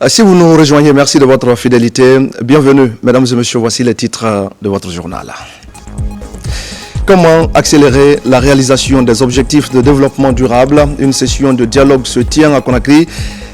Si vous nous rejoignez, merci de votre fidélité. Bienvenue, mesdames et messieurs, voici les titres de votre journal. Comment accélérer la réalisation des objectifs de développement durable? Une session de dialogue se tient à Conakry.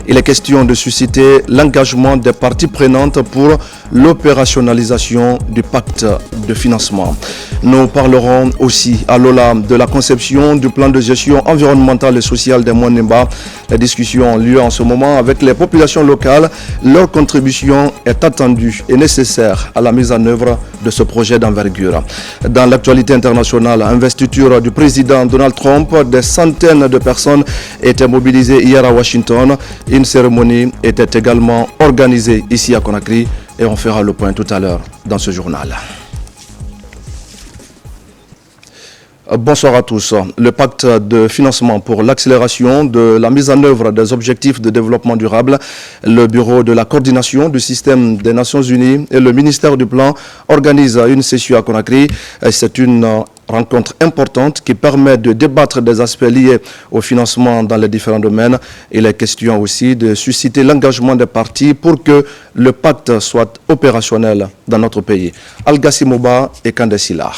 Il est question de susciter l'engagement des parties prenantes pour l'opérationnalisation du pacte de financement. Nous parlerons aussi à Lola de la conception du plan de gestion environnementale et sociale des Moinemba. La discussion a lieu en ce moment avec les populations locales. Leur contribution est attendue et nécessaire à la mise en œuvre de ce projet d'envergure. Dans l'actualité internationale, investiture du président Donald Trump, des centaines de personnes étaient mobilisées hier à Washington. Une cérémonie était également organisée ici à Conakry et on fera le point tout à l'heure dans ce journal. Bonsoir à tous. Le pacte de financement pour l'accélération de la mise en œuvre des objectifs de développement durable, le Bureau de la coordination du système des Nations Unies et le ministère du Plan organisent une session à Conakry. C'est une rencontre importante qui permet de débattre des aspects liés au financement dans les différents domaines. Il est question aussi de susciter l'engagement des parties pour que le pacte soit opérationnel dans notre pays. Al-Gassi Moba et Kandesila.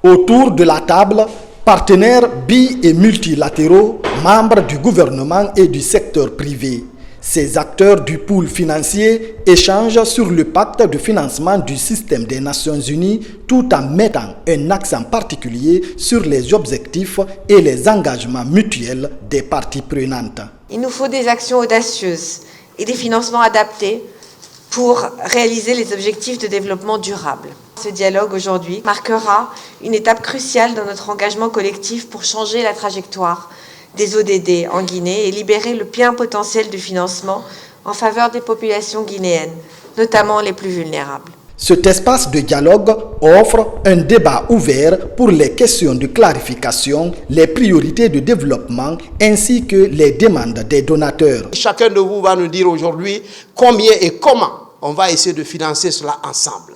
Autour de la table, partenaires bi- et multilatéraux, membres du gouvernement et du secteur privé. Ces acteurs du pool financier échangent sur le pacte de financement du système des Nations Unies tout en mettant un accent particulier sur les objectifs et les engagements mutuels des parties prenantes. Il nous faut des actions audacieuses et des financements adaptés pour réaliser les objectifs de développement durable. Ce dialogue aujourd'hui marquera une étape cruciale dans notre engagement collectif pour changer la trajectoire des ODD en Guinée et libérer le plein potentiel de financement en faveur des populations guinéennes, notamment les plus vulnérables. Cet espace de dialogue offre un débat ouvert pour les questions de clarification, les priorités de développement ainsi que les demandes des donateurs. Chacun de vous va nous dire aujourd'hui combien et comment on va essayer de financer cela ensemble.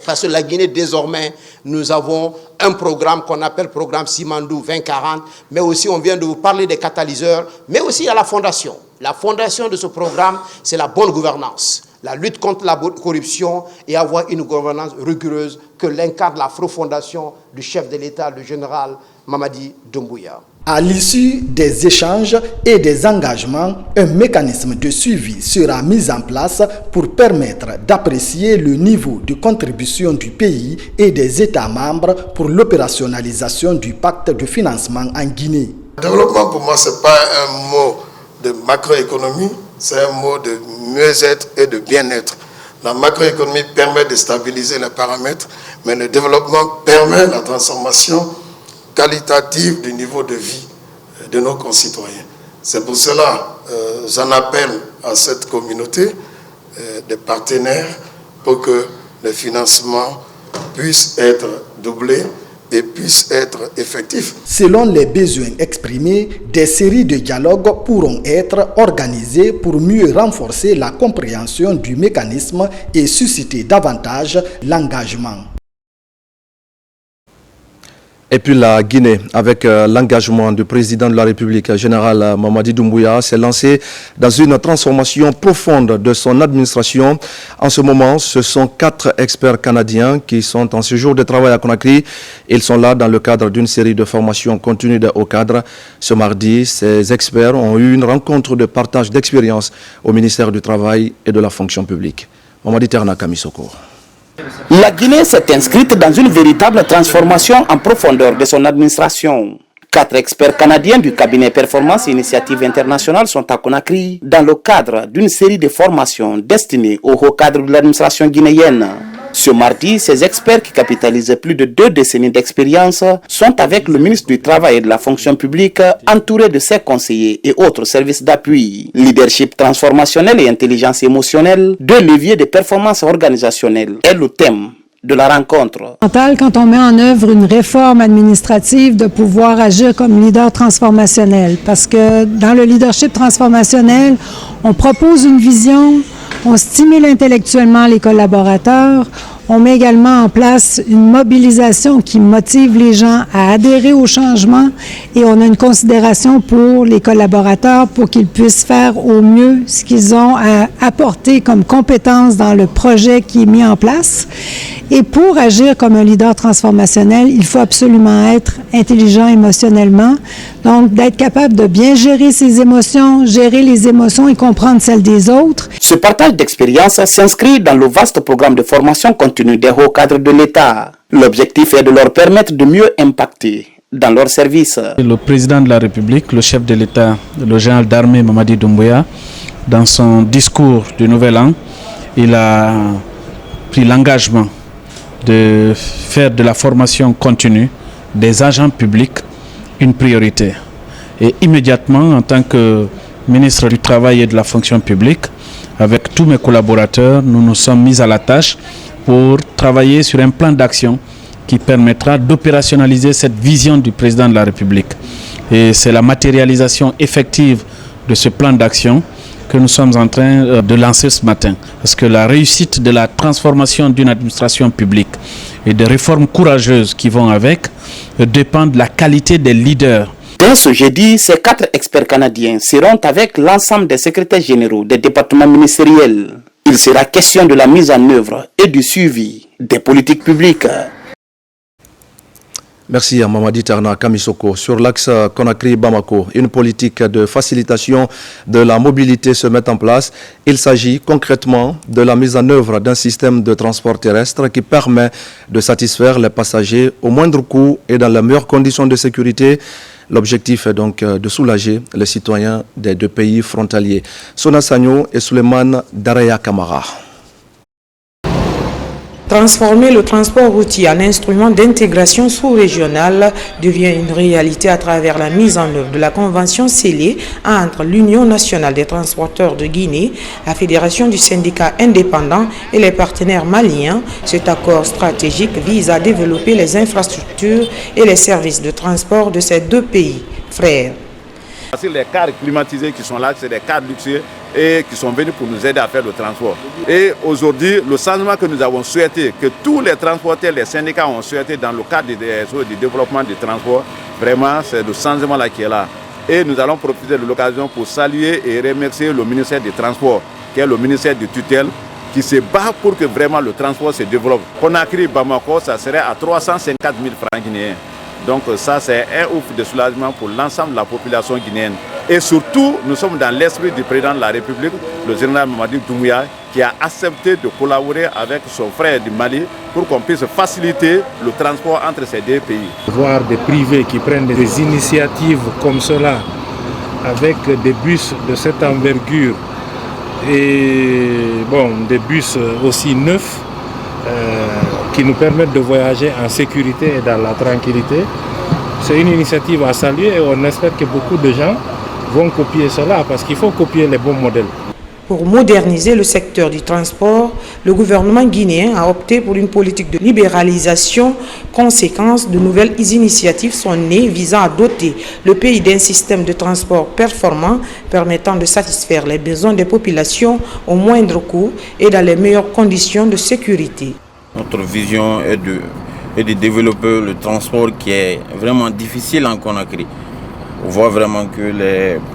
Parce que la Guinée, désormais, nous avons un programme qu'on appelle programme Simandou 2040, mais aussi on vient de vous parler des catalyseurs, mais aussi à la fondation. La fondation de ce programme, c'est la bonne gouvernance, la lutte contre la corruption et avoir une gouvernance rigoureuse que l'incarne la fondation du chef de l'État, le général Mamadi Doumbouya. À l'issue des échanges et des engagements, un mécanisme de suivi sera mis en place pour permettre d'apprécier le niveau de contribution du pays et des États membres pour l'opérationnalisation du pacte de financement en Guinée. Le développement pour moi, ce n'est pas un mot de macroéconomie, c'est un mot de mieux-être et de bien-être. La macroéconomie permet de stabiliser les paramètres, mais le développement permet la transformation qualitative du niveau de vie de nos concitoyens. C'est pour cela que j'en appelle à cette communauté de partenaires pour que le financement puisse être doublé et puisse être effectif. Selon les besoins exprimés, des séries de dialogues pourront être organisées pour mieux renforcer la compréhension du mécanisme et susciter davantage l'engagement. Et puis la Guinée, avec l'engagement du président de la République, général Mamadi Doumbouya, s'est lancé dans une transformation profonde de son administration. En ce moment, ce sont 4 experts canadiens qui sont en séjour de travail à Conakry. Ils sont là dans le cadre d'une série de formations continues de hauts cadres. Ce mardi, ces experts ont eu une rencontre de partage d'expérience au ministère du Travail et de la Fonction publique. Mamadi Terna Kamisoko. La Guinée s'est inscrite dans une véritable transformation en profondeur de son administration. 4 experts canadiens du cabinet Performance et Initiative Internationale sont à Conakry dans le cadre d'une série de formations destinées aux hauts cadres de l'administration guinéenne. Ce mardi, ces experts qui capitalisent plus de 2 décennies d'expérience sont avec le ministre du Travail et de la Fonction publique, entourés de ses conseillers et autres services d'appui. Leadership transformationnel et intelligence émotionnelle, 2 leviers de performance organisationnelle est le thème de la rencontre. Quand on met en œuvre une réforme administrative, de pouvoir agir comme leader transformationnel, parce que dans le leadership transformationnel, on propose une vision, on stimule intellectuellement les collaborateurs, On met également en place une mobilisation qui motive les gens à adhérer au changement et on a une considération pour les collaborateurs pour qu'ils puissent faire au mieux ce qu'ils ont à apporter comme compétences dans le projet qui est mis en place. Et pour agir comme un leader transformationnel, il faut absolument être intelligent émotionnellement, donc d'être capable de bien gérer ses émotions, gérer les émotions et comprendre celles des autres. Ce partage d'expérience s'inscrit dans le vaste programme de formation continue des hauts cadres de l'État. L'objectif est de leur permettre de mieux impacter dans leur service. Le président de la République, le chef de l'État, le général d'armée Mamadi Doumbouya, dans son discours du Nouvel An, il a pris l'engagement de faire de la formation continue des agents publics une priorité. Et immédiatement, en tant que ministre du Travail et de la Fonction publique, avec tous mes collaborateurs, nous nous sommes mis à la tâche pour travailler sur un plan d'action qui permettra d'opérationnaliser cette vision du président de la République. Et c'est la matérialisation effective de ce plan d'action que nous sommes en train de lancer ce matin. Parce que la réussite de la transformation d'une administration publique et des réformes courageuses qui vont avec dépend de la qualité des leaders. Dès ce jeudi, ces 4 experts canadiens seront avec l'ensemble des secrétaires généraux des départements ministériels. Il sera question de la mise en œuvre et du suivi des politiques publiques. Merci à Mamadi Terna Kamisoko. Sur l'axe Conakry-Bamako, une politique de facilitation de la mobilité se met en place. Il s'agit concrètement de la mise en œuvre d'un système de transport terrestre qui permet de satisfaire les passagers au moindre coût et dans les meilleures conditions de sécurité. L'objectif est donc de soulager les citoyens des 2 pays frontaliers. Sona Sagno et Suleiman Daraya Kamara. Transformer le transport routier en instrument d'intégration sous-régionale devient une réalité à travers la mise en œuvre de la convention scellée entre l'Union nationale des transporteurs de Guinée, la Fédération du syndicat indépendant et les partenaires maliens. Cet accord stratégique vise à développer les infrastructures et les services de transport de ces 2 pays frères. Les cars climatisés qui sont là, c'est des cars luxueux et qui sont venus pour nous aider à faire le transport. Et aujourd'hui, le changement que nous avons souhaité, que tous les transporteurs, les syndicats ont souhaité dans le cadre du développement du transport, vraiment c'est le changement là qui est là. Et nous allons profiter de l'occasion pour saluer et remercier le ministère des Transports, qui est le ministère de tutelle, qui se bat pour que vraiment le transport se développe. Conakry, Bamako, ça serait à 354 000 francs guinéens. Donc ça, c'est un ouf de soulagement pour l'ensemble de la population guinéenne. Et surtout, nous sommes dans l'esprit du président de la République, le général Mamadi Doumbouya, qui a accepté de collaborer avec son frère du Mali pour qu'on puisse faciliter le transport entre ces 2 pays. Voir des privés qui prennent des initiatives comme cela, avec des bus de cette envergure et des bus aussi neufs, qui nous permettent de voyager en sécurité et dans la tranquillité. C'est une initiative à saluer et on espère que beaucoup de gens vont copier cela parce qu'il faut copier les bons modèles. Pour moderniser le secteur du transport, le gouvernement guinéen a opté pour une politique de libéralisation. Conséquence, de nouvelles initiatives sont nées visant à doter le pays d'un système de transport performant permettant de satisfaire les besoins des populations au moindre coût et dans les meilleures conditions de sécurité. Notre vision est de développer le transport qui est vraiment difficile en Conakry. On voit vraiment que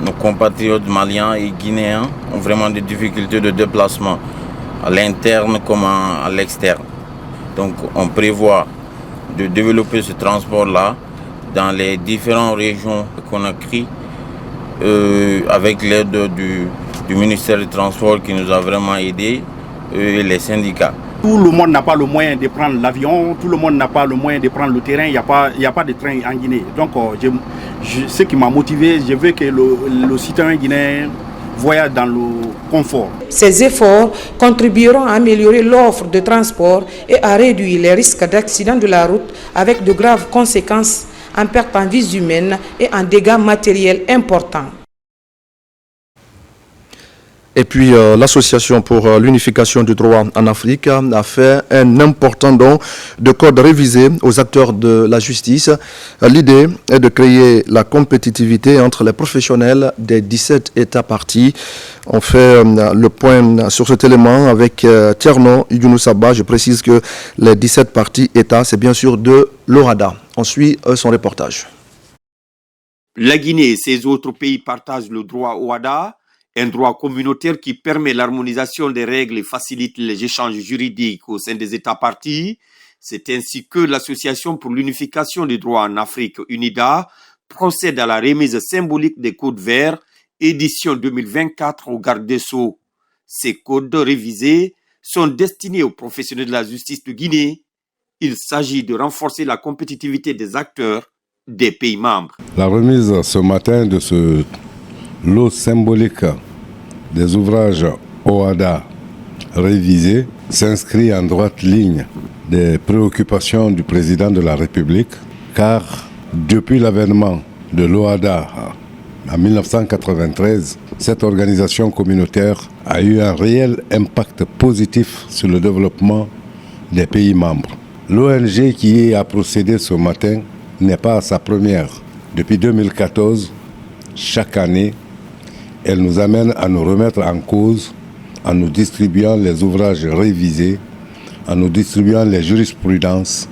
nos compatriotes maliens et guinéens ont vraiment des difficultés de déplacement à l'interne comme à l'externe. Donc on prévoit de développer ce transport-là dans les différentes régions de Conakry avec l'aide du ministère du Transport qui nous a vraiment aidés et les syndicats. Tout le monde n'a pas le moyen de prendre l'avion, tout le monde n'a pas le moyen de prendre le terrain, il n'y a pas de train en Guinée. Donc ce qui m'a motivé, je veux que le citoyen guinéen voyage dans le confort. Ces efforts contribueront à améliorer l'offre de transport et à réduire les risques d'accidents de la route avec de graves conséquences en perte en vies humaines et en dégâts matériels importants. Et puis, l'Association pour l'unification du droit en Afrique a fait un important don de code révisé aux acteurs de la justice. L'idée est de créer la compétitivité entre les professionnels des 17 États partis. On fait le point sur cet élément avec Tierno Younoussaba. Je précise que les 17 partis États, c'est bien sûr de l'OHADA. On suit son reportage. La Guinée et ses autres pays partagent le droit OHADA, un droit communautaire qui permet l'harmonisation des règles et facilite les échanges juridiques au sein des États partis. C'est ainsi que l'Association pour l'unification du droit en Afrique, UNIDA, procède à la remise symbolique des codes verts, édition 2024 au garde des Sceaux. Ces codes révisés sont destinés aux professionnels de la justice de Guinée. Il s'agit de renforcer la compétitivité des acteurs des pays membres. La remise ce matin de ce lot symbolique des ouvrages OHADA révisés s'inscrit en droite ligne des préoccupations du président de la République, car depuis l'avènement de l'OHADA en 1993, cette organisation communautaire a eu un réel impact positif sur le développement des pays membres. L'ONG qui a procédé ce matin n'est pas à sa première. Depuis 2014, chaque année, elle nous amène à nous remettre en cause en nous distribuant les ouvrages révisés, en nous distribuant les jurisprudences,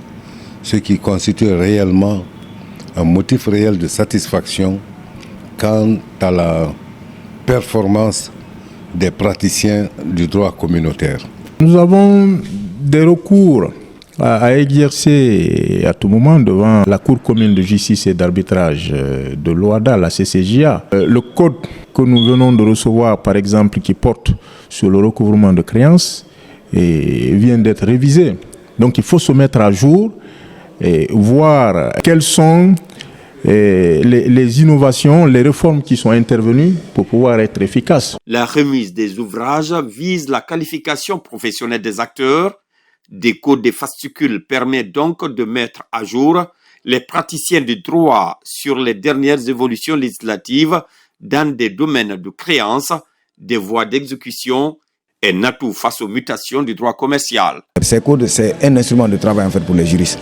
ce qui constitue réellement un motif réel de satisfaction quant à la performance des praticiens du droit communautaire. Nous avons des recours à exercer à tout moment devant la Cour commune de justice et d'arbitrage de l'OHADA, la CCJA. Le code que nous venons de recevoir, par exemple, qui porte sur le recouvrement de créances, vient d'être révisé. Donc il faut se mettre à jour et voir quelles sont les innovations, les réformes qui sont intervenues pour pouvoir être efficaces. La remise des ouvrages vise la qualification professionnelle des acteurs. Des codes des fascicules permet donc de mettre à jour les praticiens du droit sur les dernières évolutions législatives dans des domaines de créance, des voies d'exécution et un atout face aux mutations du droit commercial. Ces codes, c'est un instrument de travail en fait pour les juristes.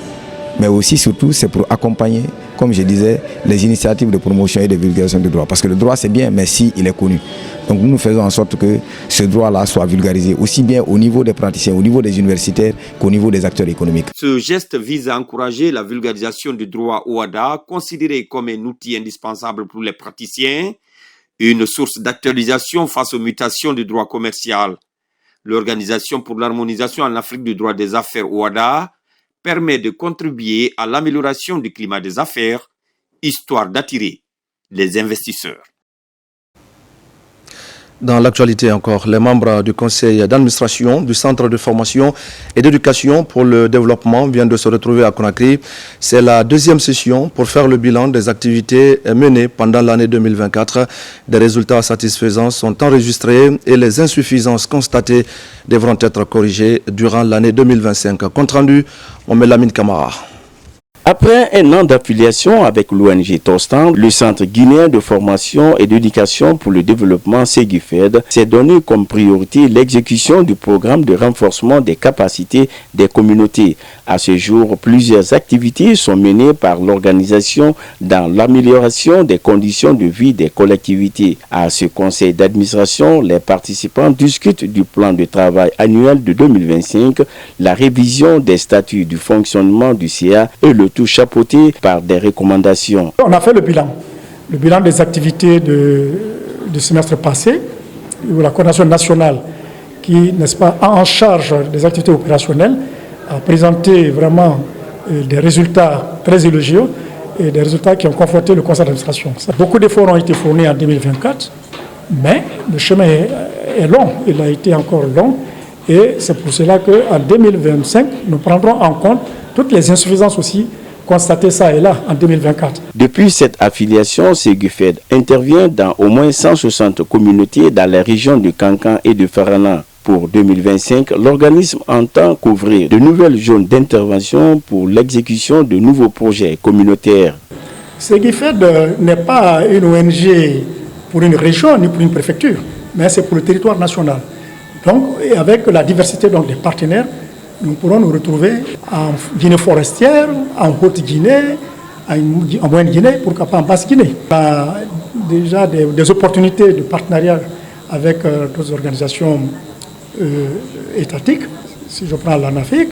Mais aussi, surtout, c'est pour accompagner, comme je disais, les initiatives de promotion et de vulgarisation du droit. Parce que le droit, c'est bien, mais si il est connu. Donc nous faisons en sorte que ce droit-là soit vulgarisé, aussi bien au niveau des praticiens, au niveau des universitaires, qu'au niveau des acteurs économiques. Ce geste vise à encourager la vulgarisation du droit OHADA, considéré comme un outil indispensable pour les praticiens, une source d'actualisation face aux mutations du droit commercial. L'Organisation pour l'harmonisation en Afrique du droit des affaires OHADA permet de contribuer à l'amélioration du climat des affaires, histoire d'attirer les investisseurs. Dans l'actualité encore, les membres du conseil d'administration du Centre de formation et d'éducation pour le développement viennent de se retrouver à Conakry. C'est la deuxième session pour faire le bilan des activités menées pendant l'année 2024. Des résultats satisfaisants sont enregistrés et les insuffisances constatées devront être corrigées durant l'année 2025. Compte rendu, on met Lamine Camara. Après un an d'affiliation avec l'ONG Tostan, le Centre guinéen de formation et d'éducation pour le développement Segufed s'est donné comme priorité l'exécution du programme de renforcement des capacités des communautés. À ce jour, plusieurs activités sont menées par l'organisation dans l'amélioration des conditions de vie des collectivités. À ce conseil d'administration, les participants discutent du plan de travail annuel de 2025, la révision des statuts du fonctionnement du CA et le tout chapeauté par des recommandations. On a fait le bilan des activités du semestre passé, où la coordination nationale, qui n'est-ce pas en charge des activités opérationnelles, a présenté vraiment des résultats très élogieux et des résultats qui ont conforté le conseil d'administration. Beaucoup d'efforts ont été fournis en 2024, mais le chemin est long, il a été encore long, et c'est pour cela qu'en 2025, nous prendrons en compte toutes les insuffisances aussi constatées ça et là en 2024. Depuis cette affiliation, Segufed intervient dans au moins 160 communautés dans les régions de Kankan et de Farana. Pour 2025, l'organisme entend couvrir de nouvelles zones d'intervention pour l'exécution de nouveaux projets communautaires. Segufed n'est pas une ONG pour une région ni pour une préfecture. mais c'est pour le territoire national. Donc, et avec la diversité donc, des partenaires, nous pourrons nous retrouver en Guinée forestière, en Haute-Guinée, en Moyenne-Guinée, pourquoi pas en Basse-Guinée. On a déjà des opportunités de partenariat avec d'autres organisations étatiques. Si je prends l'ANAFIC,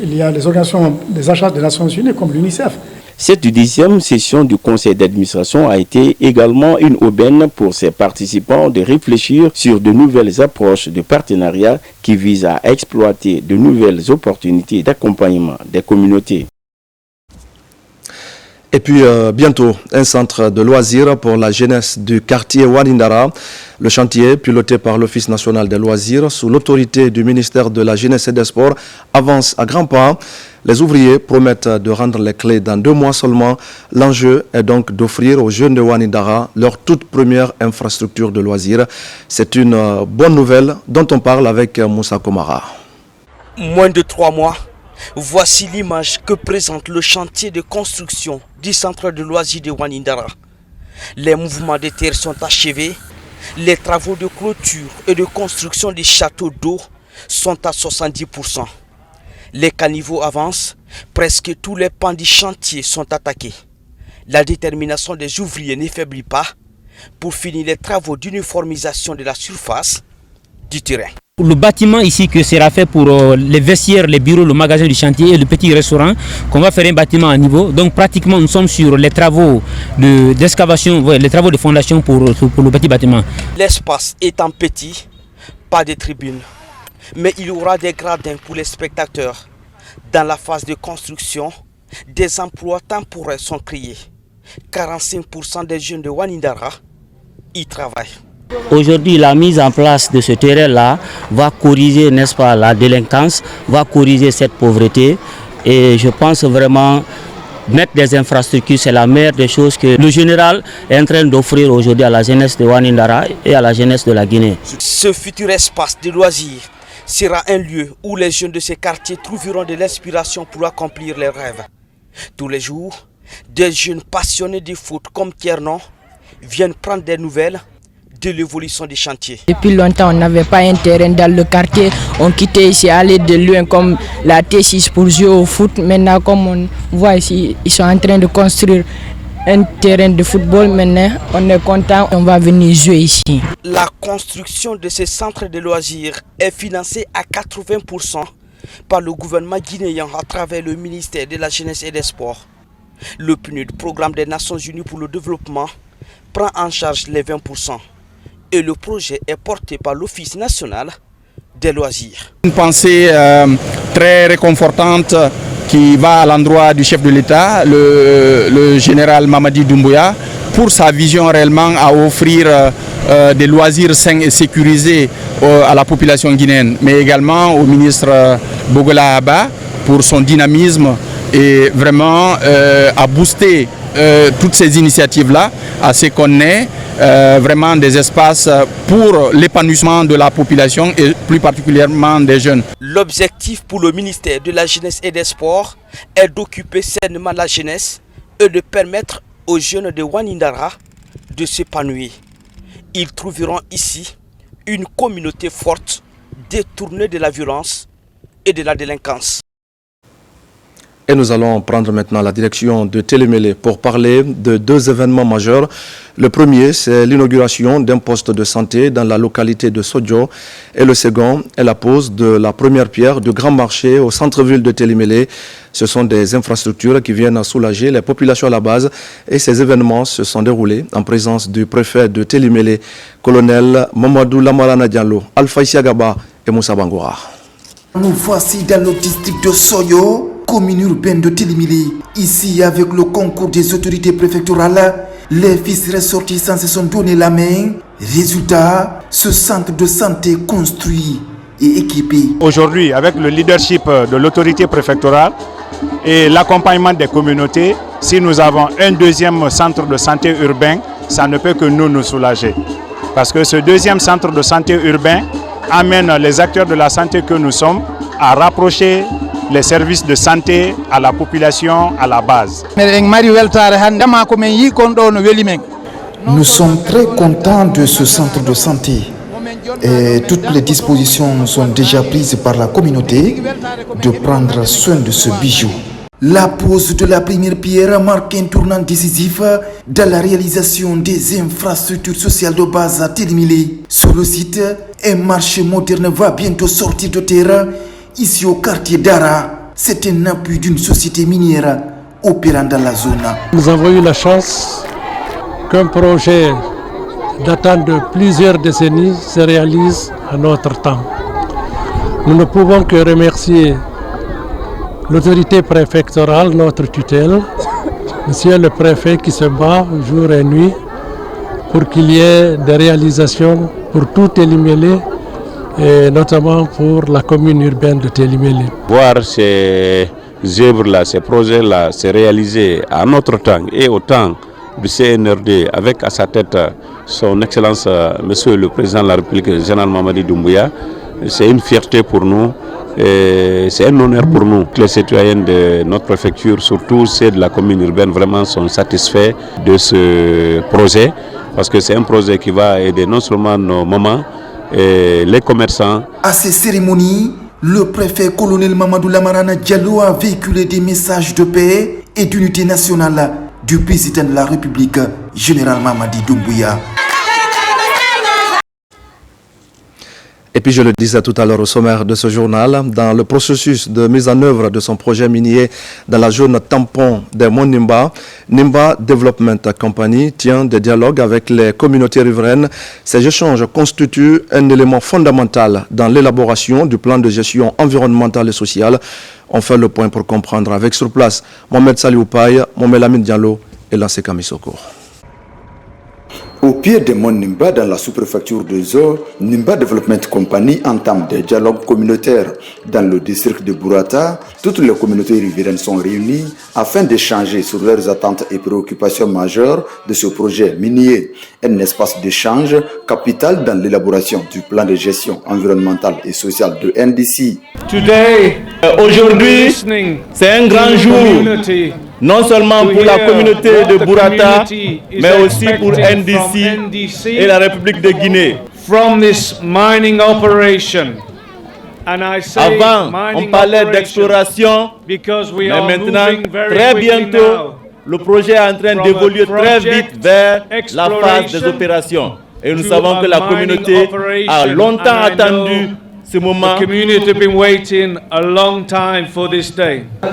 il y a les organisations des agences des Nations Unies comme l'UNICEF. Cette 10e session du conseil d'administration a été également une aubaine pour ses participants de réfléchir sur de nouvelles approches de partenariat qui visent à exploiter de nouvelles opportunités d'accompagnement des communautés. Et puis bientôt, un centre de loisirs pour la jeunesse du quartier Wanindara. Le chantier, piloté par l'Office national des loisirs, sous l'autorité du ministère de la Jeunesse et des Sports, avance à grands pas. Les ouvriers promettent de rendre les clés dans 2 mois seulement. L'enjeu est donc d'offrir aux jeunes de Wanindara leur toute première infrastructure de loisirs. C'est une bonne nouvelle dont on parle avec Moussa Komara. Moins de 3 mois. Voici l'image que présente le chantier de construction du centre de loisirs de Wanindara. Les mouvements de terre sont achevés. Les travaux de clôture et de construction des châteaux d'eau sont à 70%. Les caniveaux avancent. Presque tous les pans du chantier sont attaqués. La détermination des ouvriers ne faiblit pas pour finir les travaux d'uniformisation de la surface du terrain. Le bâtiment ici que sera fait pour les vestiaires, les bureaux, le magasin du chantier et le petit restaurant, qu'on va faire un bâtiment à niveau. Donc pratiquement nous sommes sur les travaux d'excavation, les travaux de fondation pour le petit bâtiment. L'espace étant petit, pas de tribune, mais il y aura des gradins pour les spectateurs. Dans la phase de construction, des emplois temporaires sont créés. 45% des jeunes de Wanindara y travaillent. Aujourd'hui, la mise en place de ce terrain-là va corriger, n'est-ce pas, la délinquance, va corriger cette pauvreté. Et je pense vraiment mettre des infrastructures, c'est la meilleure des choses que le général est en train d'offrir aujourd'hui à la jeunesse de Wanindara et à la jeunesse de la Guinée. Ce futur espace de loisirs sera un lieu où les jeunes de ces quartiers trouveront de l'inspiration pour accomplir leurs rêves. Tous les jours, des jeunes passionnés du foot comme Tiernon viennent prendre des nouvelles de l'évolution des chantiers. Depuis longtemps, on n'avait pas un terrain dans le quartier. On quittait ici, aller de loin comme la T6 pour jouer au foot. Maintenant, comme on voit ici, ils sont en train de construire un terrain de football. Maintenant, on est content, on va venir jouer ici. La construction de ces centres de loisirs est financée à 80% par le gouvernement guinéen à travers le ministère de la Jeunesse et des Sports. Le PNUD, Programme des Nations Unies pour le développement, prend en charge les 20%. Et le projet est porté par l'Office national des loisirs. Une pensée très réconfortante qui va à l'endroit du chef de l'État, le général Mamadi Doumbouya, pour sa vision réellement à offrir des loisirs sains et sécurisés à la population guinéenne, mais également au ministre Bogola Abba pour son dynamisme et vraiment à booster toutes ces initiatives-là, à ce qu'on ait vraiment des espaces pour l'épanouissement de la population et plus particulièrement des jeunes. L'objectif pour le ministère de la Jeunesse et des Sports est d'occuper sainement la jeunesse et de permettre aux jeunes de Wanindara de s'épanouir. Ils trouveront ici une communauté forte, détournée de la violence et de la délinquance. Et nous allons prendre maintenant la direction de Télémélé pour parler de 2 événements majeurs. Le premier, c'est l'inauguration d'un poste de santé dans la localité de Sodjo. Et le second est la pose de la première pierre du grand marché au centre-ville de Télémélé. Ce sont des infrastructures qui viennent soulager les populations à la base. Et ces événements se sont déroulés en présence du préfet de Télémélé, colonel Mamadou Lamarana Diallo, Alpha Isiagaba et Moussa Bangoura. Nous voici dans le district de Soyo, commune urbaine de Télémélé. Ici, avec le concours des autorités préfectorales, les fils ressortissants se sont donné la main. Résultat, ce centre de santé construit et équipé. Aujourd'hui, avec le leadership de l'autorité préfectorale et l'accompagnement des communautés, si nous avons un deuxième centre de santé urbain, ça ne peut que nous soulager. Parce que ce deuxième centre de santé urbain amène les acteurs de la santé que nous sommes à rapprocher les services de santé à Nous sommes très contents de ce centre de santé. Et toutes les dispositions sont déjà prises par la communauté de prendre soin de ce bijou. La pose de la première pierre marque un tournant décisif dans la réalisation des infrastructures sociales de base à Télimilé. Sur le site, un marché moderne va bientôt sortir de terre ici au quartier d'Ara. C'est un appui d'une société minière opérant dans la zone. Nous avons eu la chance qu'un projet datant de plusieurs décennies se réalise à notre temps. Nous ne pouvons que remercier l'autorité préfectorale, notre tutelle, monsieur le préfet qui se bat jour et nuit pour qu'il y ait des réalisations pour tout Télimélé et notamment pour la commune urbaine de Télimélé. Voir ces œuvres-là, ces projets-là se réaliser à notre temps et au temps du CNRD avec à sa tête son Excellence Monsieur le Président de la République, Général Mamadi Doumbouya, c'est une fierté pour nous. Et c'est un honneur pour nous. Les citoyens de notre préfecture, surtout ceux de la commune urbaine, vraiment sont satisfaits de ce projet parce que c'est un projet qui va aider non seulement nos mamans et les commerçants. À ces cérémonies, le préfet colonel Mamadou Lamarana Diallo a véhiculé des messages de paix et d'unité nationale du président de la République, Général Mamadi Doumbouya. Et puis je le disais tout à l'heure au sommaire de ce journal, dans le processus de mise en œuvre de son projet minier dans la zone tampon des monts Nimba, Nimba Development Company tient des dialogues avec les communautés riveraines. Ces échanges constituent un élément fondamental dans l'élaboration du plan de gestion environnementale et sociale. On fait le point pour comprendre avec sur place Mohamed Salioupaye, Mohamed Lamine Diallo et Lancé Kamisoko. Au pied des monts Nimba, dans la sous-préfecture de Zo, Nimba Development Company entame des dialogues communautaires. Dans le district de Burata, toutes les communautés riveraines sont réunies afin d'échanger sur leurs attentes et préoccupations majeures de ce projet minier. Un espace d'échange capital dans l'élaboration du plan de gestion environnementale et sociale de NDC. Aujourd'hui, c'est un grand jour. Non seulement pour la communauté de Burata, mais aussi pour NDC et la République de Guinée. Avant, on parlait d'exploration, mais maintenant, très bientôt, le projet est en train d'évoluer très vite vers la phase des opérations. Et nous savons que la communauté a longtemps attendu ce moment.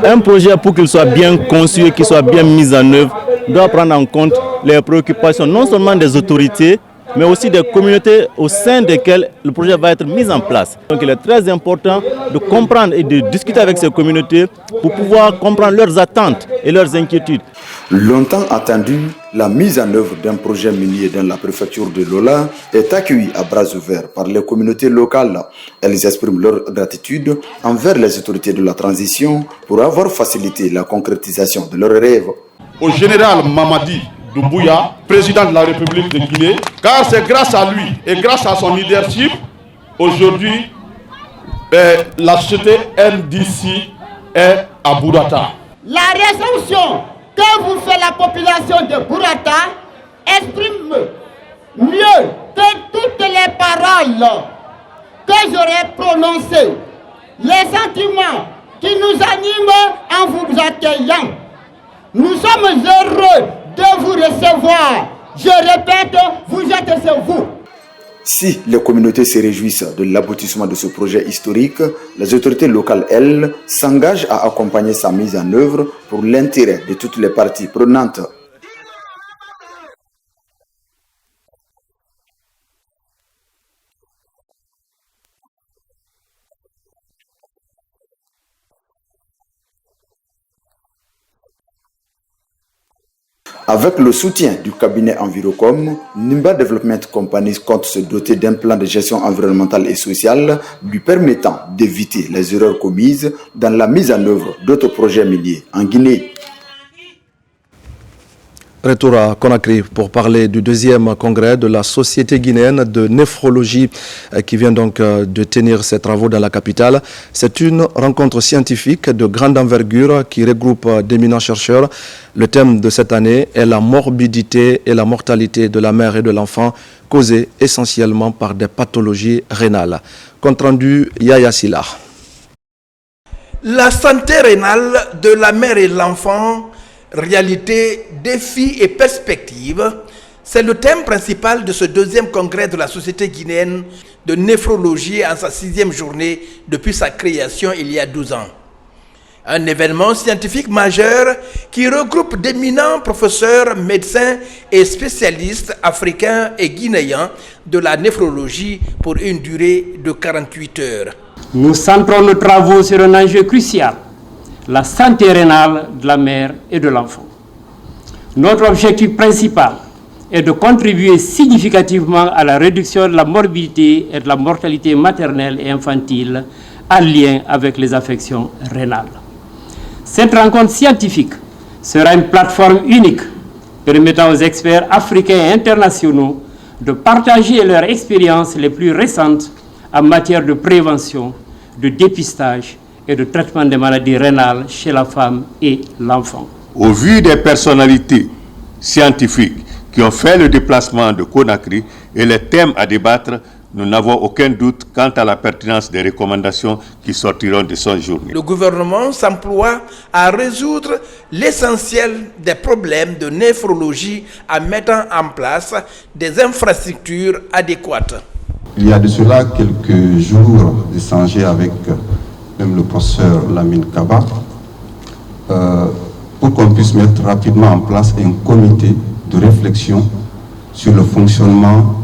Un projet, pour qu'il soit bien conçu et qu'il soit bien mis en œuvre, doit prendre en compte les préoccupations non seulement des autorités, mais aussi des communautés au sein desquelles le projet va être mis en place. Donc il est très important de comprendre et de discuter avec ces communautés pour pouvoir comprendre leurs attentes et leurs inquiétudes. Longtemps attendu, la mise en œuvre d'un projet minier dans la préfecture de Lola est accueillie à bras ouverts par les communautés locales. Elles expriment leur gratitude envers les autorités de la transition pour avoir facilité la concrétisation de leurs rêves. Au général Mamadi Doumbouya, président de la République de Guinée, car c'est grâce à lui et grâce à son leadership, aujourd'hui, la société NDC est à Burata. La résolution que vous fait la population de Burata exprime mieux que toutes les paroles que j'aurais prononcées les sentiments qui nous animent en vous accueillant. Nous sommes heureux de vous recevoir. Je répète, vous êtes chez vous. Si les communautés se réjouissent de l'aboutissement de ce projet historique, les autorités locales, elles, s'engagent à accompagner sa mise en œuvre pour l'intérêt de toutes les parties prenantes. Avec le soutien du cabinet Envirocom, Nimba Development Company compte se doter d'un plan de gestion environnementale et sociale lui permettant d'éviter les erreurs commises dans la mise en œuvre d'autres projets miniers en Guinée. Retour à Conakry pour parler du deuxième congrès de la Société guinéenne de néphrologie qui vient donc de tenir ses travaux dans la capitale. C'est une rencontre scientifique de grande envergure qui regroupe d'éminents chercheurs. Le thème de cette année est la morbidité et la mortalité de la mère et de l'enfant causées essentiellement par des pathologies rénales. Compte rendu Yaya Silla. La santé rénale de la mère et de l'enfant, réalité, défis et perspectives, c'est le thème principal de ce deuxième congrès de la Société guinéenne de néphrologie en sa 6e journée depuis sa création il y a 12 ans. Un événement scientifique majeur qui regroupe d'éminents professeurs, médecins et spécialistes africains et guinéens de la néphrologie pour une durée de 48 heures. Nous centrons nos travaux sur un enjeu crucial, la santé rénale de la mère et de l'enfant. Notre objectif principal est de contribuer significativement à la réduction de la morbidité et de la mortalité maternelle et infantile en lien avec les affections rénales. Cette rencontre scientifique sera une plateforme unique permettant aux experts africains et internationaux de partager leurs expériences les plus récentes en matière de prévention, de dépistage et de traitement des maladies rénales chez la femme et l'enfant. Au vu des personnalités scientifiques qui ont fait le déplacement de Conakry et les thèmes à débattre, nous n'avons aucun doute quant à la pertinence des recommandations qui sortiront de son journée. Le gouvernement s'emploie à résoudre l'essentiel des problèmes de néphrologie en mettant en place des infrastructures adéquates. Il y a de cela quelques jours, échangé avec même le professeur Lamine Kaba, pour qu'on puisse mettre rapidement en place un comité de réflexion sur le fonctionnement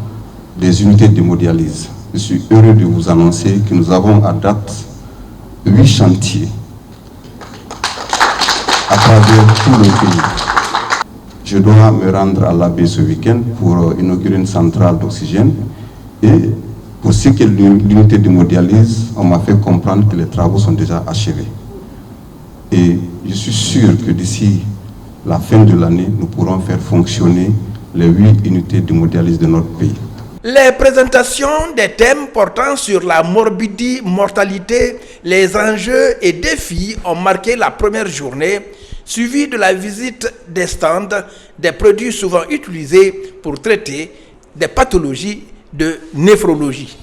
des unités d'hémodialyse. Je suis heureux de vous annoncer que nous avons à date 8 chantiers à travers tout le pays. Je dois me rendre à l'Abbé ce week-end pour inaugurer une centrale d'oxygène. Et pour ce qui est de l'unité d'hémodialyse, on m'a fait comprendre que les travaux sont déjà achevés. Et je suis sûr que d'ici la fin de l'année, nous pourrons faire fonctionner les 8 unités d'hémodialyse de notre pays. Les présentations des thèmes portant sur la morbidité, mortalité, les enjeux et défis ont marqué la première journée, suivie de la visite des stands des produits souvent utilisés pour traiter des pathologies de néphrologie.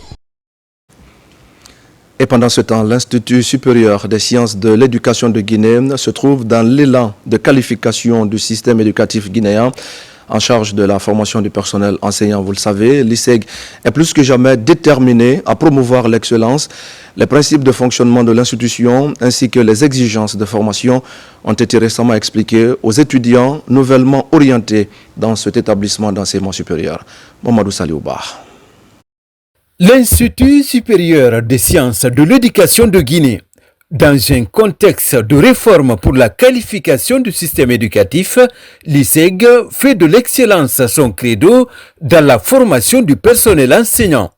Et pendant ce temps, l'Institut supérieur des sciences de l'éducation de Guinée se trouve dans l'élan de qualification du système éducatif guinéen en charge de la formation du personnel enseignant. Vous le savez, l'ISEG est plus que jamais déterminé à promouvoir l'excellence. Les principes de fonctionnement de l'institution ainsi que les exigences de formation ont été récemment expliqués aux étudiants nouvellement orientés dans cet établissement d'enseignement supérieur. Mamadou Saliouba. L'Institut supérieur des sciences de l'éducation de Guinée, dans un contexte de réforme pour la qualification du système éducatif, l'ISEG fait de l'excellence son credo dans la formation du personnel enseignant.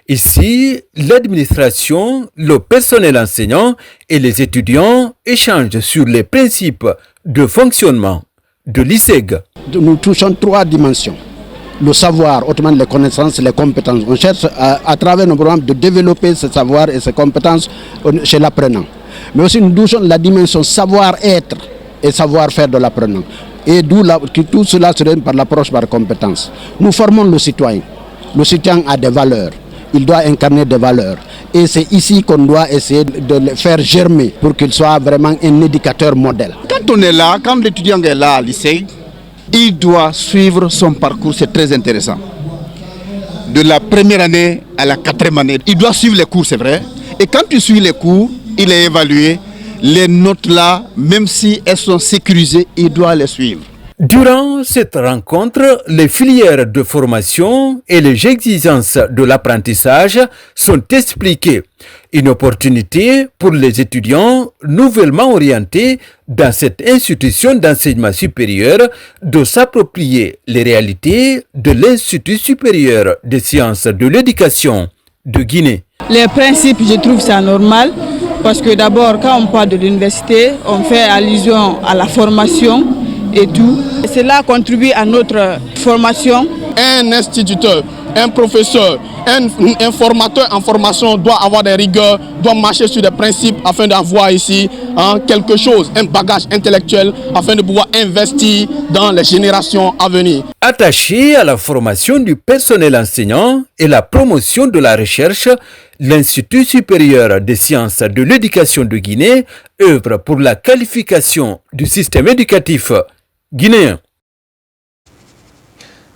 Ici, l'administration, le personnel enseignant et les étudiants échangent sur les principes de fonctionnement de l'ISEG. Nous touchons 3 dimensions. Le savoir, autrement les connaissances, les compétences. On cherche à travers nos programmes de développer ce savoir et ces compétences chez l'apprenant. Mais aussi nous touchons la dimension savoir-être et savoir-faire de l'apprenant. Et d'où tout cela se donne par l'approche par compétence. Nous formons le citoyen. Le citoyen a des valeurs. Il doit incarner des valeurs. Et c'est ici qu'on doit essayer de le faire germer pour qu'il soit vraiment un éducateur modèle. Quand on est là, quand l'étudiant est là à lycée, il doit suivre son parcours, c'est très intéressant. De la première année à la 4e année, il doit suivre les cours, c'est vrai. Et quand tu suis les cours, il est évalué. Les notes là, même si elles sont sécurisées, il doit les suivre. Durant cette rencontre, les filières de formation et les exigences de l'apprentissage sont expliquées. Une opportunité pour les étudiants nouvellement orientés dans cette institution d'enseignement supérieur de s'approprier les réalités de l'Institut supérieur des sciences de l'éducation de Guinée. Les principes, je trouve ça normal parce que d'abord, quand on parle de l'université, on fait allusion à la formation. et tout. Cela contribue à notre formation. Un instituteur, un professeur, un formateur en formation doit avoir des rigueurs, doit marcher sur des principes afin d'avoir ici quelque chose, un bagage intellectuel afin de pouvoir investir dans les générations à venir. Attaché à la formation du personnel enseignant et la promotion de la recherche, l'Institut supérieur des sciences de l'éducation de Guinée œuvre pour la qualification du système éducatif guinéen.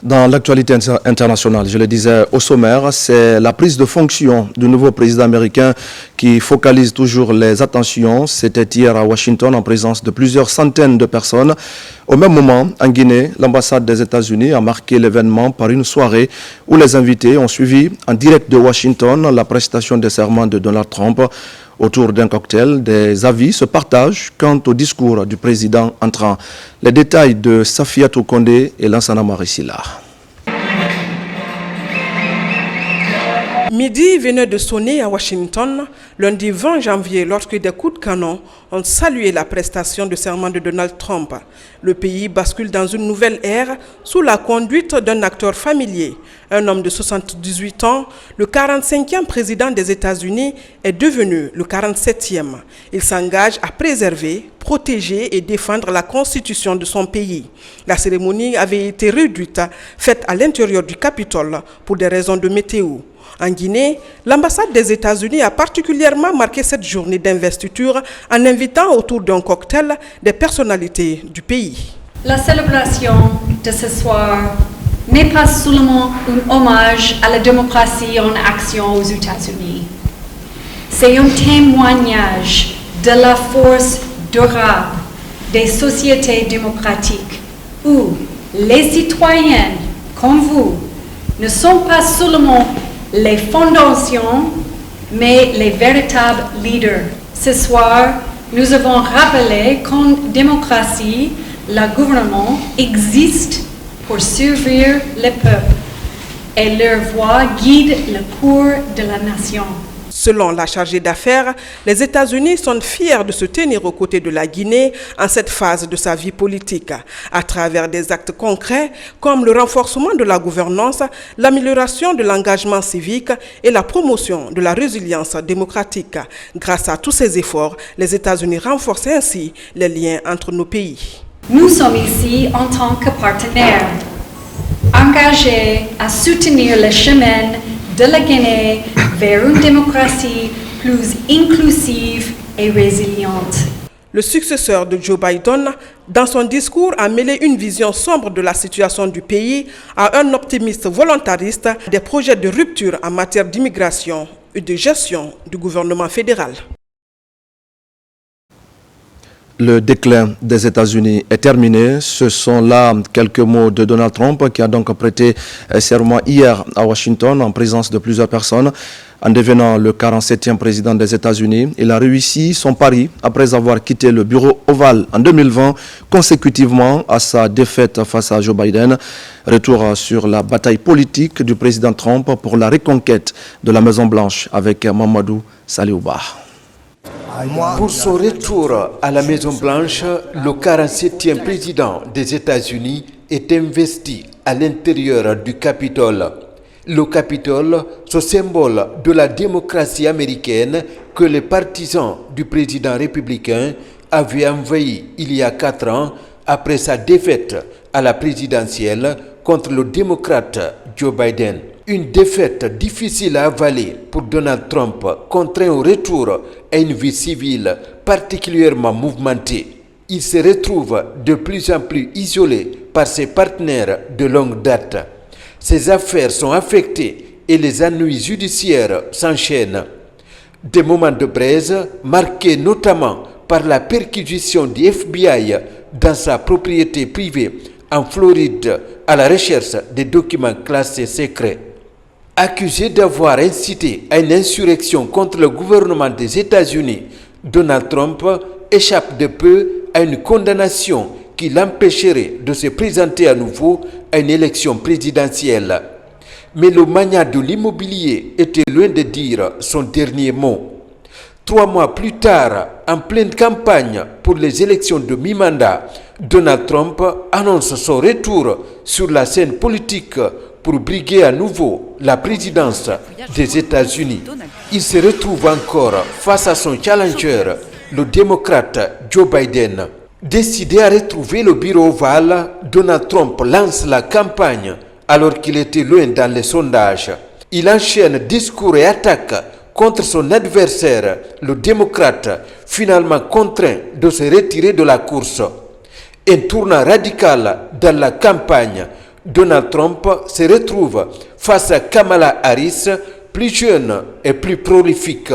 Dans l'actualité internationale, je le disais au sommaire, c'est la prise de fonction du nouveau président américain qui focalise toujours les attentions. C'était hier à Washington en présence de plusieurs centaines de personnes. Au même moment, en Guinée, l'ambassade des États-Unis a marqué l'événement par une soirée où les invités ont suivi en direct de Washington la prestation des serments de Donald Trump. Autour d'un cocktail, des avis se partagent quant au discours du président entrant. Les détails de Safiatou Kondé et Lansana Marissila. Midi venait de sonner à Washington, lundi 20 janvier, lorsque des coups de canon ont salué la prestation de serment de Donald Trump. Le pays bascule dans une nouvelle ère sous la conduite d'un acteur familier. Un homme de 78 ans, le 45e président des États-Unis est devenu le 47e. Il s'engage à préserver, protéger et défendre la constitution de son pays. La cérémonie avait été réduite, faite à l'intérieur du Capitole pour des raisons de météo. En Guinée, l'ambassade des États-Unis a particulièrement marqué cette journée d'investiture en invitant autour d'un cocktail des personnalités du pays. La célébration de ce soir n'est pas seulement un hommage à la démocratie en action aux États-Unis. C'est un témoignage de la force durable des sociétés démocratiques où les citoyens, comme vous, ne sont pas seulement les fondations, mais les véritables leaders. Ce soir, nous avons rappelé qu'en démocratie, le gouvernement existe pour servir le peuple et leur voix guide le cours de la nation. Selon la chargée d'affaires, les États-Unis sont fiers de se tenir aux côtés de la Guinée en cette phase de sa vie politique, à travers des actes concrets comme le renforcement de la gouvernance, l'amélioration de l'engagement civique et la promotion de la résilience démocratique. Grâce à tous ces efforts, les États-Unis renforcent ainsi les liens entre nos pays. Nous sommes ici en tant que partenaires, engagés à soutenir le chemin de la Guinée vers une démocratie plus inclusive et résiliente. Le successeur de Joe Biden, dans son discours, a mêlé une vision sombre de la situation du pays à un optimiste volontariste des projets de rupture en matière d'immigration et de gestion du gouvernement fédéral. Le déclin des États-Unis est terminé. Ce sont là quelques mots de Donald Trump qui a donc prêté serment hier à Washington en présence de plusieurs personnes. En devenant le 47e président des États-Unis, il a réussi son pari après avoir quitté le bureau ovale en 2020 consécutivement à sa défaite face à Joe Biden. Retour sur la bataille politique du président Trump pour la reconquête de la Maison-Blanche avec Mamadou Saliouba. Pour son retour à la Maison-Blanche, le 47e président des États-Unis est investi à l'intérieur du Capitole. Le Capitole, ce symbole de la démocratie américaine que les partisans du président républicain avaient envahi il y a 4 ans après sa défaite à la présidentielle contre le démocrate Joe Biden. Une défaite difficile à avaler pour Donald Trump, contraint au retour à une vie civile particulièrement mouvementée. Il se retrouve de plus en plus isolé par ses partenaires de longue date. Ses affaires sont affectées et les ennuis judiciaires s'enchaînent. Des moments de braise marqués notamment par la perquisition du FBI dans sa propriété privée en Floride à la recherche des documents classés secrets. Accusé d'avoir incité à une insurrection contre le gouvernement des États-Unis, Donald Trump échappe de peu à une condamnation qui l'empêcherait de se présenter à nouveau à une élection présidentielle. Mais le magnat de l'immobilier était loin de dire son dernier mot. 3 mois plus tard, en pleine campagne pour les élections de mi-mandat, Donald Trump annonce son retour sur la scène politique pour briguer à nouveau la présidence des États-Unis. Il se retrouve encore face à son challenger, le démocrate Joe Biden. Décidé à retrouver le bureau ovale, Donald Trump lance la campagne alors qu'il était loin dans les sondages. Il enchaîne discours et attaques contre son adversaire, le démocrate, finalement contraint de se retirer de la course. Un tournant radical dans la campagne, Donald Trump se retrouve face à Kamala Harris, plus jeune et plus prolifique.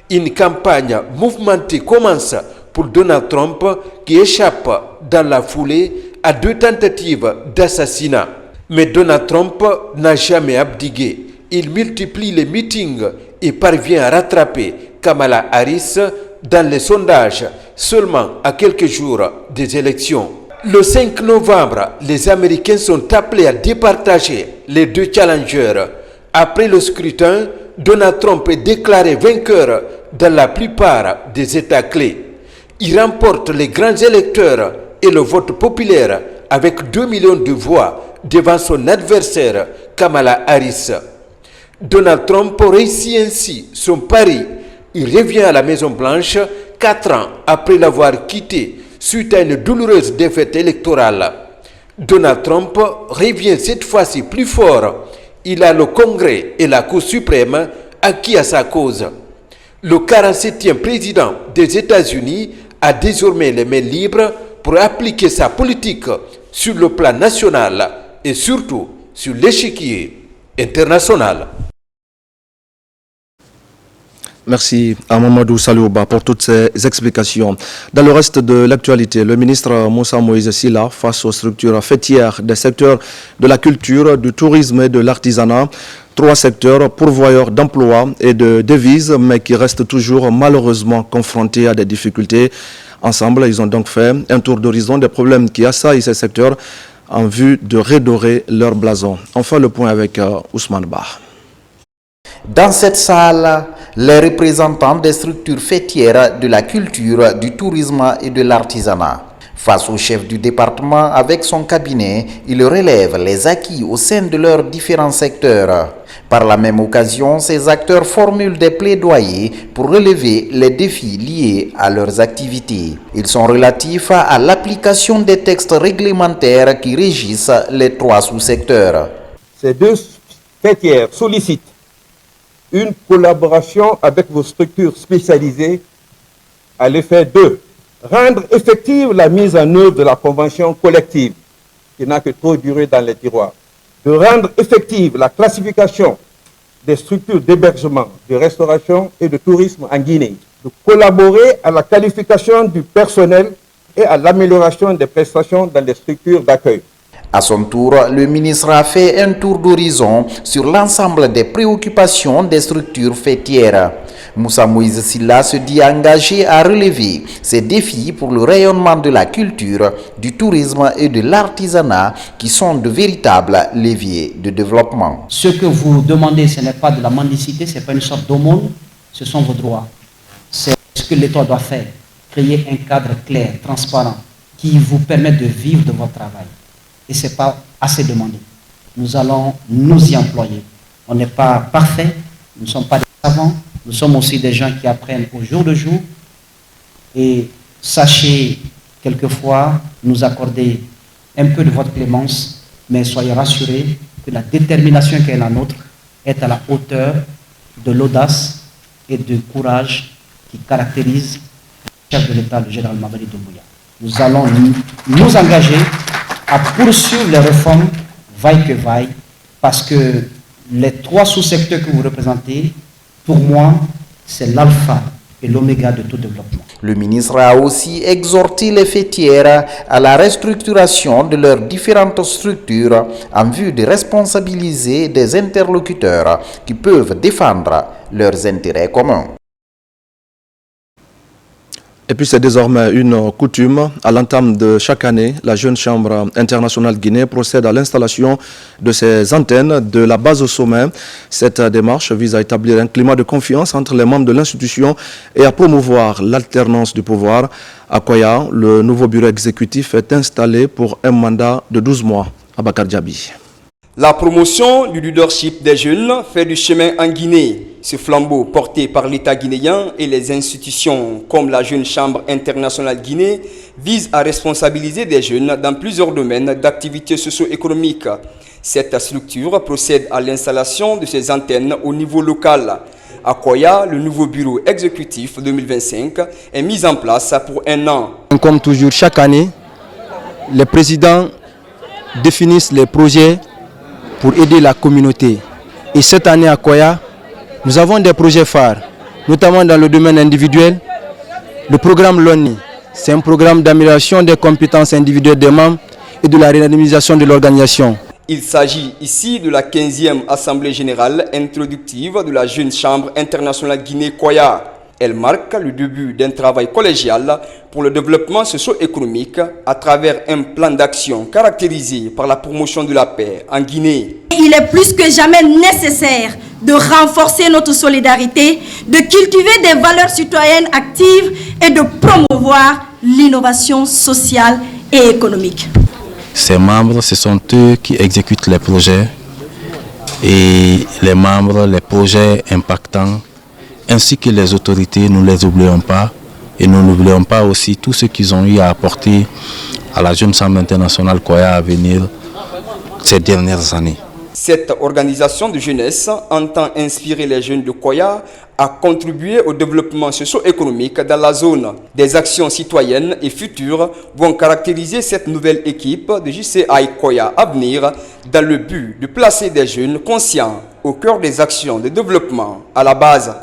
Une campagne mouvementée commence pour Donald Trump qui échappe dans la foulée à 2 tentatives d'assassinat. Mais Donald Trump n'a jamais abdigué. Il multiplie les meetings et parvient à rattraper Kamala Harris dans les sondages seulement à quelques jours des élections. Le 5 novembre, les Américains sont appelés à départager les 2 challengers. Après le scrutin, Donald Trump est déclaré vainqueur dans la plupart des États clés. Il remporte les grands électeurs et le vote populaire avec 2 millions de voix devant son adversaire Kamala Harris. Donald Trump réussit ainsi son pari. Il revient à la Maison-Blanche 4 ans après l'avoir quitté suite à une douloureuse défaite électorale. Donald Trump revient cette fois-ci plus fort. Il a le Congrès et la Cour suprême acquis à sa cause. Le 47e président des États-Unis a désormais les mains libres pour appliquer sa politique sur le plan national et surtout sur l'échiquier international. Merci à Mamadou Salouba pour toutes ces explications. Dans le reste de l'actualité, le ministre Moussa Moïse Silla, face aux structures fêtières des secteurs de la culture, du tourisme et de l'artisanat, 3 secteurs pourvoyeurs d'emplois et de devises, mais qui restent toujours malheureusement confrontés à des difficultés. Ensemble, ils ont donc fait un tour d'horizon des problèmes qui assaillent ces secteurs en vue de redorer leur blason. Enfin, le point avec Ousmane Ba. Dans cette salle, les représentants des structures fêtières de la culture, du tourisme et de l'artisanat. Face au chef du département avec son cabinet, il relève les acquis au sein de leurs différents secteurs. Par la même occasion, ces acteurs formulent des plaidoyers pour relever les défis liés à leurs activités. Ils sont relatifs à l'application des textes réglementaires qui régissent les 3 sous-secteurs. Ces 2 fêtières sollicitent une collaboration avec vos structures spécialisées à l'effet de rendre effective la mise en œuvre de la convention collective qui n'a que trop duré dans les tiroirs, de rendre effective la classification des structures d'hébergement, de restauration et de tourisme en Guinée, de collaborer à la qualification du personnel et à l'amélioration des prestations dans les structures d'accueil. À son tour, le ministre a fait un tour d'horizon sur l'ensemble des préoccupations des structures fêtières. Moussa Moïse Silla se dit engagé à relever ces défis pour le rayonnement de la culture, du tourisme et de l'artisanat qui sont de véritables leviers de développement. Ce que vous demandez, ce n'est pas de la mendicité, ce n'est pas une sorte d'aumône, ce sont vos droits. C'est ce que l'État doit faire, créer un cadre clair, transparent, qui vous permette de vivre de votre travail. Et ce n'est pas assez demandé. Nous allons nous y employer. On n'est pas parfait, nous ne sommes pas des savants, nous sommes aussi des gens qui apprennent au jour le jour. Et sachez quelquefois nous accorder un peu de votre clémence, mais soyez rassurés que la détermination qui est la nôtre est à la hauteur de l'audace et du courage qui caractérise le chef de l'État, le général Mamadi Doumbouya. Nous allons nous engager à poursuivre les réformes vaille que vaille, parce que les 3 sous-secteurs que vous représentez, pour moi, c'est l'alpha et l'oméga de tout développement. Le ministre a aussi exhorté les fêtières à la restructuration de leurs différentes structures en vue de responsabiliser des interlocuteurs qui peuvent défendre leurs intérêts communs. Et puis c'est désormais une coutume. À l'entame de chaque année, la Jeune Chambre internationale Guinée procède à l'installation de ses antennes de la base au sommet. Cette démarche vise à établir un climat de confiance entre les membres de l'institution et à promouvoir l'alternance du pouvoir. À Koya, le nouveau bureau exécutif est installé pour un mandat de 12 mois. Abakar Djabi. La promotion du leadership des jeunes fait du chemin en Guinée. Ce flambeau porté par l'État guinéen et les institutions comme la Jeune Chambre internationale Guinée vise à responsabiliser des jeunes dans plusieurs domaines d'activités socio-économiques. Cette structure procède à l'installation de ces antennes au niveau local. À Koya, le nouveau bureau exécutif 2025 est mis en place pour un an. Comme toujours, chaque année, les présidents définissent les projets pour aider la communauté. Et cette année à Koya, nous avons des projets phares, notamment dans le domaine individuel. Le programme LONI, c'est un programme d'amélioration des compétences individuelles des membres et de la redynamisation de l'organisation. Il s'agit ici de la 15e Assemblée générale introductive de la Jeune Chambre internationale Guinée-Koya. Elle marque le début d'un travail collégial pour le développement socio-économique à travers un plan d'action caractérisé par la promotion de la paix en Guinée. Il est plus que jamais nécessaire de renforcer notre solidarité, de cultiver des valeurs citoyennes actives et de promouvoir l'innovation sociale et économique. Ces membres, ce sont eux qui exécutent les projets et les membres, les projets impactants, ainsi que les autorités, nous ne les oublions pas. Et nous n'oublions pas aussi tout ce qu'ils ont eu à apporter à la Jeune Chambre internationale Koya à venir ces dernières années. Cette organisation de jeunesse entend inspirer les jeunes de Koya à contribuer au développement socio-économique dans la zone. Des actions citoyennes et futures vont caractériser cette nouvelle équipe de JCI Koya à venir dans le but de placer des jeunes conscients au cœur des actions de développement à la base.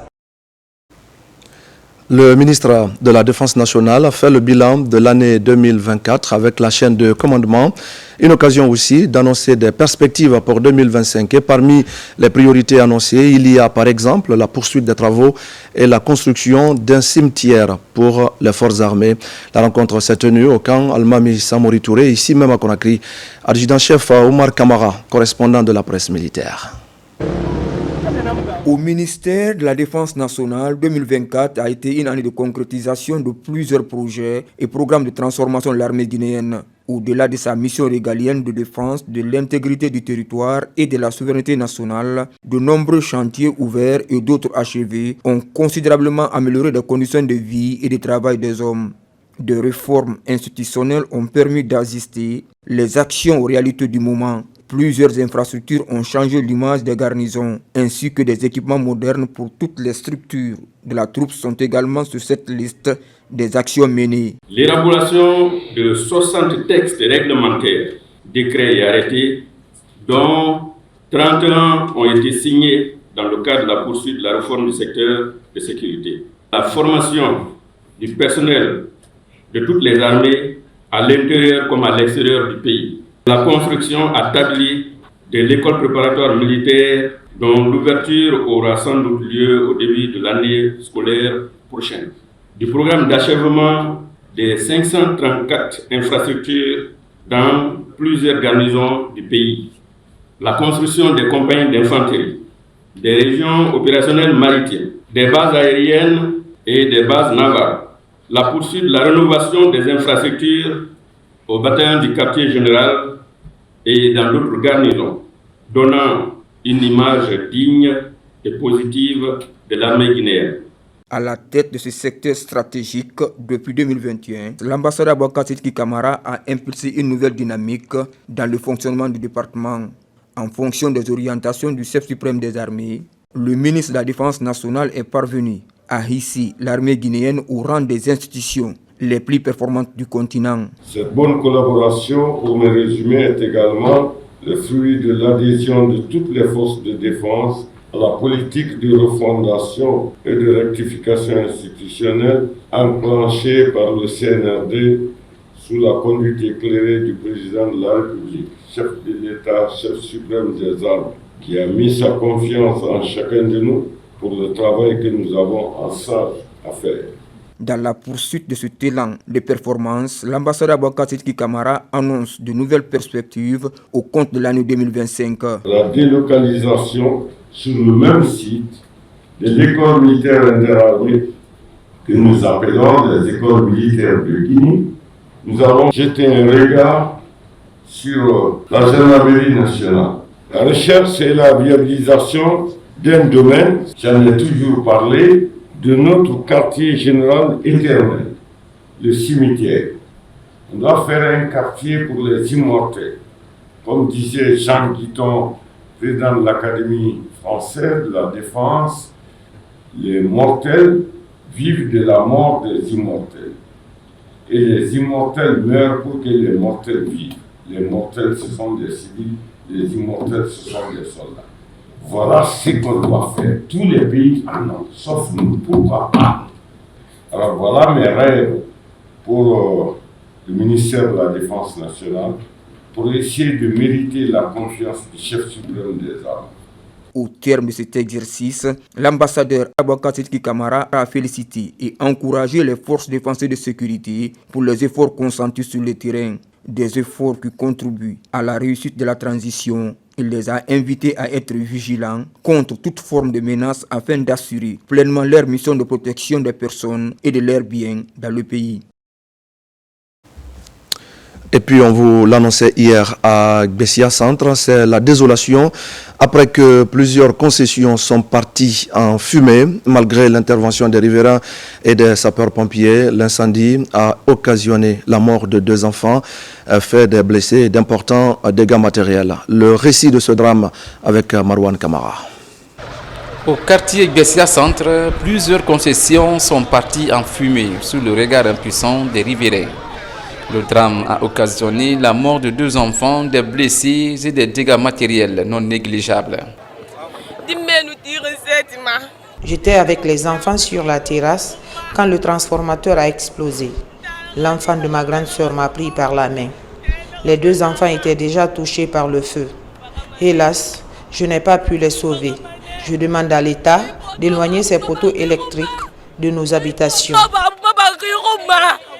Le ministre de la Défense nationale a fait le bilan de l'année 2024 avec la chaîne de commandement. Une occasion aussi d'annoncer des perspectives pour 2025. Et parmi les priorités annoncées, il y a par exemple la poursuite des travaux et la construction d'un cimetière pour les forces armées. La rencontre s'est tenue au camp Almami Samori Touré, ici même à Conakry. Adjudant-chef Omar Kamara, correspondant de la presse militaire. Au ministère de la Défense nationale, 2024 a été une année de concrétisation de plusieurs projets et programmes de transformation de l'armée guinéenne. Au-delà de sa mission régalienne de défense de l'intégrité du territoire et de la souveraineté nationale, de nombreux chantiers ouverts et d'autres achevés ont considérablement amélioré les conditions de vie et de travail des hommes. Des réformes institutionnelles ont permis d'assister les actions aux réalités du moment. Plusieurs infrastructures ont changé l'image des garnisons, ainsi que des équipements modernes pour toutes les structures de la troupe sont également sur cette liste des actions menées. L'élaboration de 60 textes réglementaires, décrets et arrêtés, dont 31 ont été signés dans le cadre de la poursuite de la réforme du secteur de sécurité. La formation du personnel de toutes les armées, à l'intérieur comme à l'extérieur du pays. La construction établie de l'école préparatoire militaire dont l'ouverture aura sans doute lieu au début de l'année scolaire prochaine. Du programme d'achèvement des 534 infrastructures dans plusieurs garnisons du pays. La construction des compagnies d'infanterie, des régions opérationnelles maritimes, des bases aériennes et des bases navales. La poursuite de la rénovation des infrastructures au bataillon du quartier général et dans d'autres garnisons, donnant une image digne et positive de l'armée guinéenne. À la tête de ce secteur stratégique depuis 2021, l'ambassadeur Aboubacar Sidiki Kamara a impulsé une nouvelle dynamique dans le fonctionnement du département. En fonction des orientations du chef suprême des armées, le ministre de la Défense nationale est parvenu à hisser l'armée guinéenne au rang des institutions les plus performantes du continent. Cette bonne collaboration, pour me résumer, est également le fruit de l'adhésion de toutes les forces de défense à la politique de refondation et de rectification institutionnelle enclenchée par le CNRD sous la conduite éclairée du président de la République, chef de l'État, chef suprême des armes, qui a mis sa confiance en chacun de nous pour le travail que nous avons ensemble à faire. Dans la poursuite de cet élan de performance, l'ambassadeur Boubacar Sidiki Camara annonce de nouvelles perspectives au compte de l'année 2025. La délocalisation sur le même site de l'école militaire interarmée que nous appelons les écoles militaires de Guinée. Nous allons jeter un regard sur la gendarmerie nationale. La recherche et la viabilisation d'un domaine, j'en ai toujours parlé, de notre quartier général éternel, le cimetière. On doit faire un quartier pour les immortels. Comme disait Jean Guiton, président de l'Académie française de la Défense, les mortels vivent de la mort des immortels. Et les immortels meurent pour que les mortels vivent. Les mortels, ce sont des civils, les immortels, ce sont des soldats. Voilà ce qu'on doit faire. Tous les pays en ont, sauf nous. Pourquoi pas? Alors voilà mes rêves pour le ministère de la Défense nationale, pour essayer de mériter la confiance du chef suprême des armes. Au terme de cet exercice, l'ambassadeur Boubacar Sidiki Camara a félicité et encouragé les forces de défense et de sécurité pour les efforts consentis sur le terrain, des efforts qui contribuent à la réussite de la transition. Il les a invités à être vigilants contre toute forme de menace afin d'assurer pleinement leur mission de protection des personnes et de leurs biens dans le pays. Et puis on vous l'annonçait hier à Bessia Centre, c'est la désolation après que plusieurs concessions sont parties en fumée. Malgré l'intervention des riverains et des sapeurs-pompiers, l'incendie a occasionné la mort de 2 enfants, fait des blessés et d'importants dégâts matériels. Le récit de ce drame avec Marwan Kamara. Au quartier Bessia Centre, plusieurs concessions sont parties en fumée sous le regard impuissant des riverains. Le drame a occasionné la mort de 2 enfants, des blessés et des dégâts matériels non négligeables. J'étais avec les enfants sur la terrasse quand le transformateur a explosé. L'enfant de ma grande sœur m'a pris par la main. Les 2 enfants étaient déjà touchés par le feu. Hélas, je n'ai pas pu les sauver. Je demande à l'État d'éloigner ces poteaux électriques de nos habitations.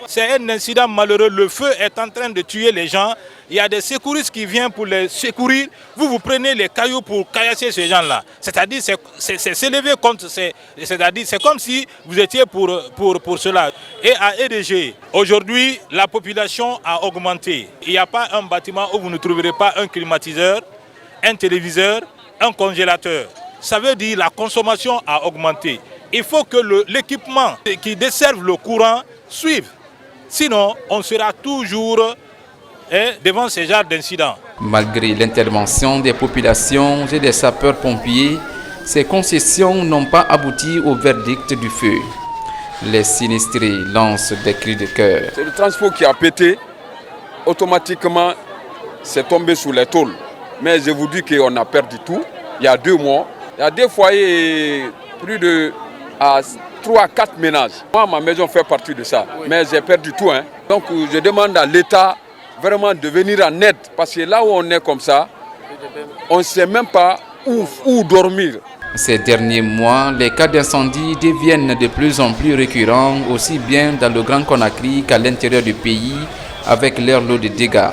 C'est un incident malheureux, le feu est en train de tuer les gens. Il y a des secouristes qui viennent pour les secourir. Vous prenez les cailloux pour caillasser ces gens-là. C'est-à-dire, c'est s'élever contre, c'est-à-dire, c'est comme si vous étiez pour cela. Et à EDG, aujourd'hui, la population a augmenté. Il n'y a pas un bâtiment où vous ne trouverez pas un climatiseur, un téléviseur, un congélateur. Ça veut dire que la consommation a augmenté. Il faut que l'équipement qui desserve le courant suive. Sinon, on sera toujours devant ce genre d'incidents. Malgré l'intervention des populations et des sapeurs-pompiers, ces concessions n'ont pas abouti au verdict du feu. Les sinistrés lancent des cris de cœur. C'est le transport qui a pété. Automatiquement, c'est tombé sous les tôles. Mais je vous dis qu'on a perdu tout. Il y a 2 mois. Il y a des foyers, plus de 3 à 4 ménages. Moi, ma maison fait partie de ça, mais j'ai perdu tout. Donc je demande à l'État vraiment de venir en aide, parce que là où on est comme ça, on ne sait même pas où dormir. Ces derniers mois, les cas d'incendie deviennent de plus en plus récurrents, aussi bien dans le Grand Conakry qu'à l'intérieur du pays, avec leur lot de dégâts.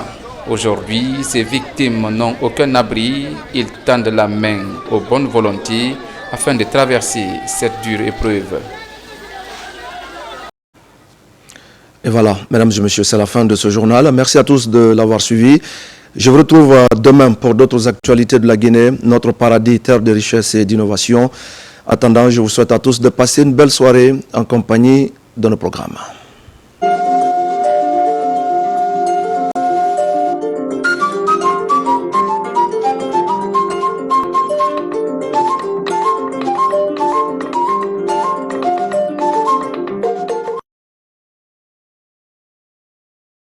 Aujourd'hui, ces victimes n'ont aucun abri, ils tendent la main aux bonnes volontés afin de traverser cette dure épreuve. Et voilà, mesdames et messieurs, c'est la fin de ce journal. Merci à tous de l'avoir suivi. Je vous retrouve demain pour d'autres actualités de la Guinée, notre paradis, terre de richesse et d'innovation. Attendant, je vous souhaite à tous de passer une belle soirée en compagnie de nos programmes.